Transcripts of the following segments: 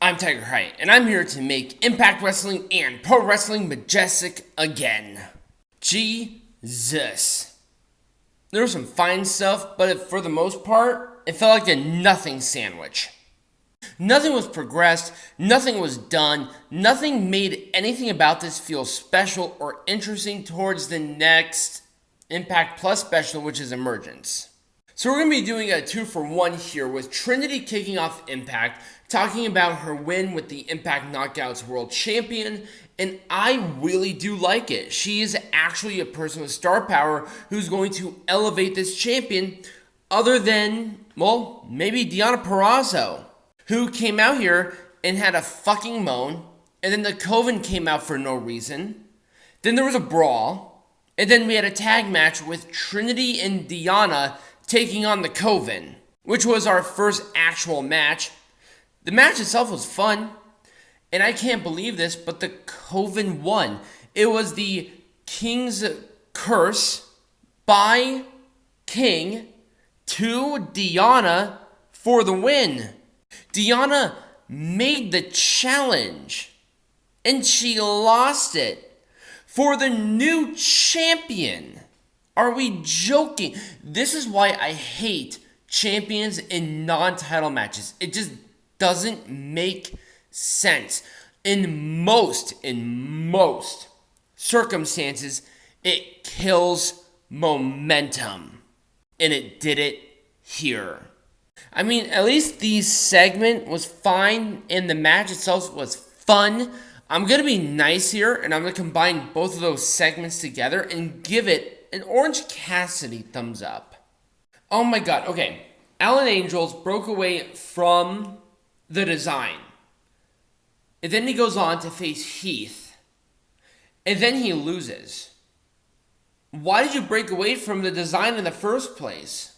I'm Tiger Height, and I'm here to make Impact Wrestling and Pro Wrestling majestic again. Jesus. There was some fine stuff, but for the most part, it felt like a nothing sandwich. Nothing was progressed, nothing was done, nothing made anything about this feel special or interesting towards the next Impact Plus special, which is Emergence. So we're going to be doing a 2-for-1 here with Trinity kicking off Impact, talking about her win with the Impact Knockouts World Champion, and I really do like it. She is actually a person with star power who's going to elevate this champion, other than, well, maybe Deonna Purrazzo, who came out here and had a fucking moan, and then the Coven came out for no reason. Then there was a brawl, and then we had a tag match with Trinity and Deonna taking on the Coven, which was our first actual match. The match itself was fun, and I can't believe this, but the Coven won. It was the King's Curse by King to Deonna for the win. Deonna made the challenge, and she lost it for the new champion. Are we joking? This is why I hate champions in non-title matches. It just doesn't make sense. In most circumstances, it kills momentum. And it did it here. I mean, at least the segment was fine and the match itself was fun. I'm going to be nice here and I'm going to combine both of those segments together and give it an Orange Cassidy thumbs up. Oh my god, okay. Alan Angels broke away from the design. And then he goes on to face Heath. And then he loses. Why did you break away from the design in the first place?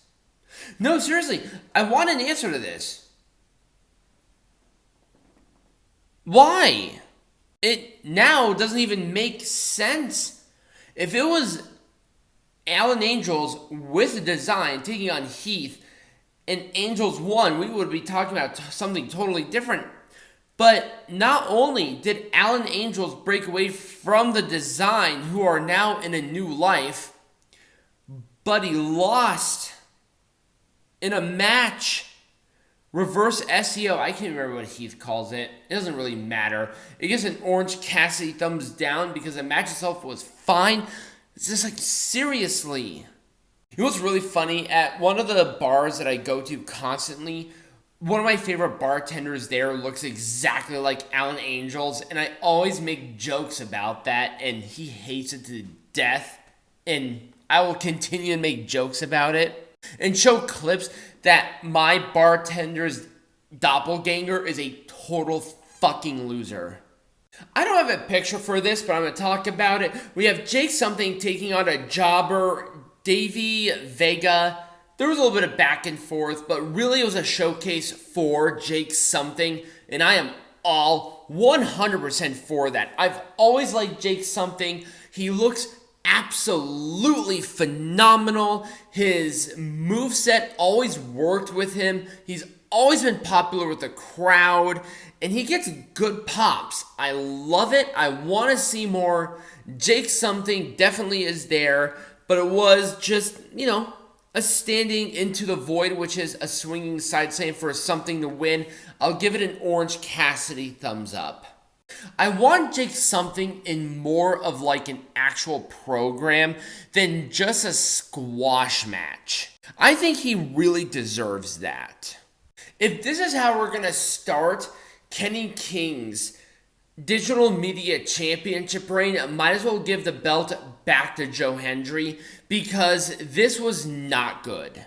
No, seriously, I want an answer to this. Why? It now doesn't even make sense. If it was Alan Angels with the design taking on Heath and Angels won, we would be talking about something totally different. But not only did Alan Angels break away from the design, who are now in a new life, but he lost in a match. Reverse SEO, I can't remember what Heath calls it. It doesn't really matter. It gets an Orange Cassidy thumbs down because the match itself was fine. It's just like, seriously. You know what's really funny? At one of the bars that I go to constantly, one of my favorite bartenders there looks exactly like Alan Angels, and I always make jokes about that, and he hates it to death, and I will continue to make jokes about it, and show clips that my bartender's doppelganger is a total fucking loser. I don't have a picture for this, but I'm going to talk about it. We have Jake Something taking on a jobber, Davey, Vega. There was a little bit of back and forth, but really it was a showcase for Jake Something, and I am all 100% for that. I've always liked Jake Something. He looks absolutely phenomenal. His moveset always worked with him. He's always been popular with the crowd, and he gets good pops. I love it. I want to see more. Jake Something definitely is there, but it was just, a standing into the void, which is a swinging side slam for Something to win. I'll give it an Orange Cassidy thumbs up. I want Jake Something in more of like an actual program than just a squash match. I think he really deserves that. If this is how we're going to start Kenny King's Digital Media Championship reign, I might as well give the belt back to Joe Hendry because this was not good.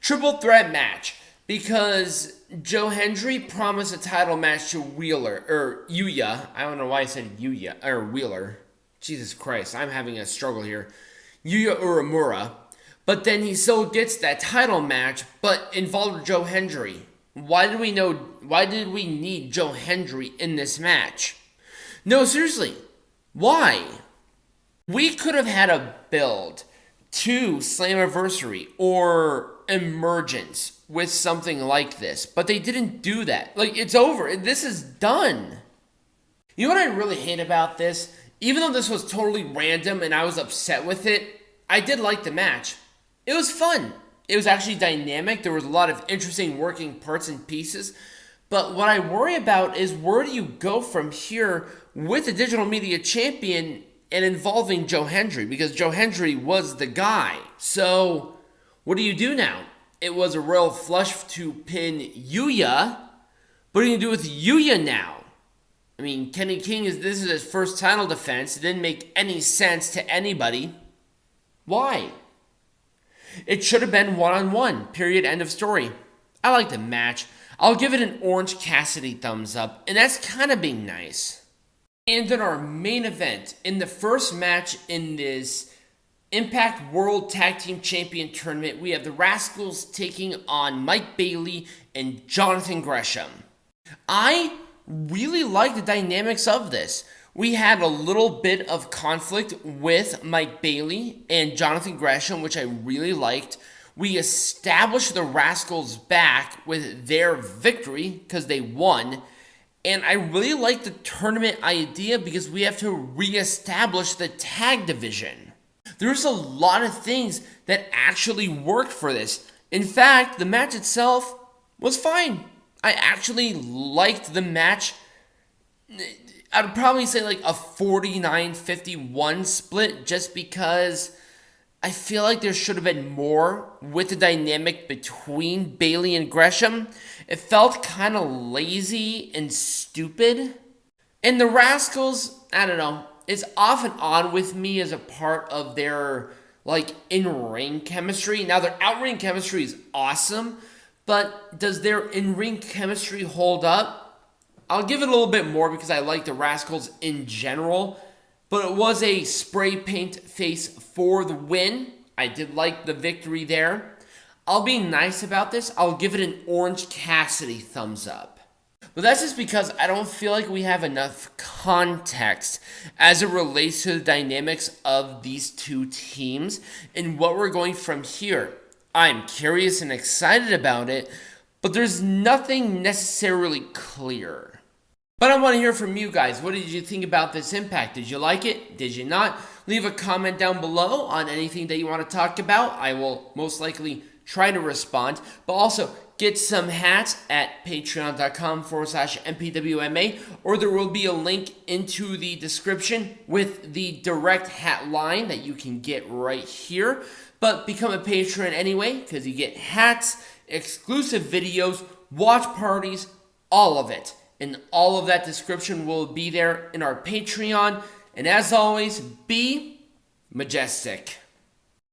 Triple threat match because Joe Hendry promised a title match to Yuya. I don't know why I said Yuya, or Wheeler. Jesus Christ, I'm having a struggle here. Yuya Uemura. But then he still gets that title match, but involved Joe Hendry. Why did we need Joe Hendry in this match? No, seriously. Why? We could have had a build to Slammiversary or emergence with something like this, but they didn't do that. Like, it's over. This is done. You know what I really hate about this? Even though this was totally random and I was upset with it, I did like the match. It was fun. It was actually dynamic. There was a lot of interesting working parts and pieces. But what I worry about is, where do you go from here with the digital media champion and involving Joe Hendry? Because Joe Hendry was the guy. So what do you do now? It was a royal flush to pin Yuya. What are you going to do with Yuya now? I mean, Kenny King, this is his first title defense. It didn't make any sense to anybody. Why? It should have been one-on-one. Period. End of story. I like the match. I'll give it an Orange Cassidy thumbs up, and that's kind of being nice. And in our main event, in the first match in this Impact World Tag Team Champion Tournament, we have the Rascalz taking on Mike Bailey and Jonathan Gresham. I really like the dynamics of this. We had a little bit of conflict with Mike Bailey and Jonathan Gresham, which I really liked. We established the Rascalz back with their victory because they won. And I really like the tournament idea because we have to reestablish the tag division. There's a lot of things that actually worked for this. In fact, the match itself was fine. I actually liked the match. I'd probably say like a 49-51 split, just because I feel like there should have been more with the dynamic between Bailey and Gresham. It felt kind of lazy and stupid. And the Rascalz, I don't know, is off and on with me as a part of their like in-ring chemistry. Now their out-ring chemistry is awesome, but does their in-ring chemistry hold up? I'll give it a little bit more because I like the Rascalz in general, but it was a spray paint face for the win. I did like the victory there. I'll be nice about this. I'll give it an Orange Cassidy thumbs up. But that's just because I don't feel like we have enough context as it relates to the dynamics of these two teams and what we're going from here. I'm curious and excited about it, but there's nothing necessarily clear. But I want to hear from you guys. What did you think about this Impact? Did you like it? Did you not? Leave a comment down below on anything that you want to talk about. I will most likely try to respond. But also, get some hats at patreon.com/MPWMA, or there will be a link into the description with the direct hat line that you can get right here. But become a patron anyway, because you get hats, exclusive videos, watch parties, all of it. And all of that description will be there in our Patreon. And as always, be majestic.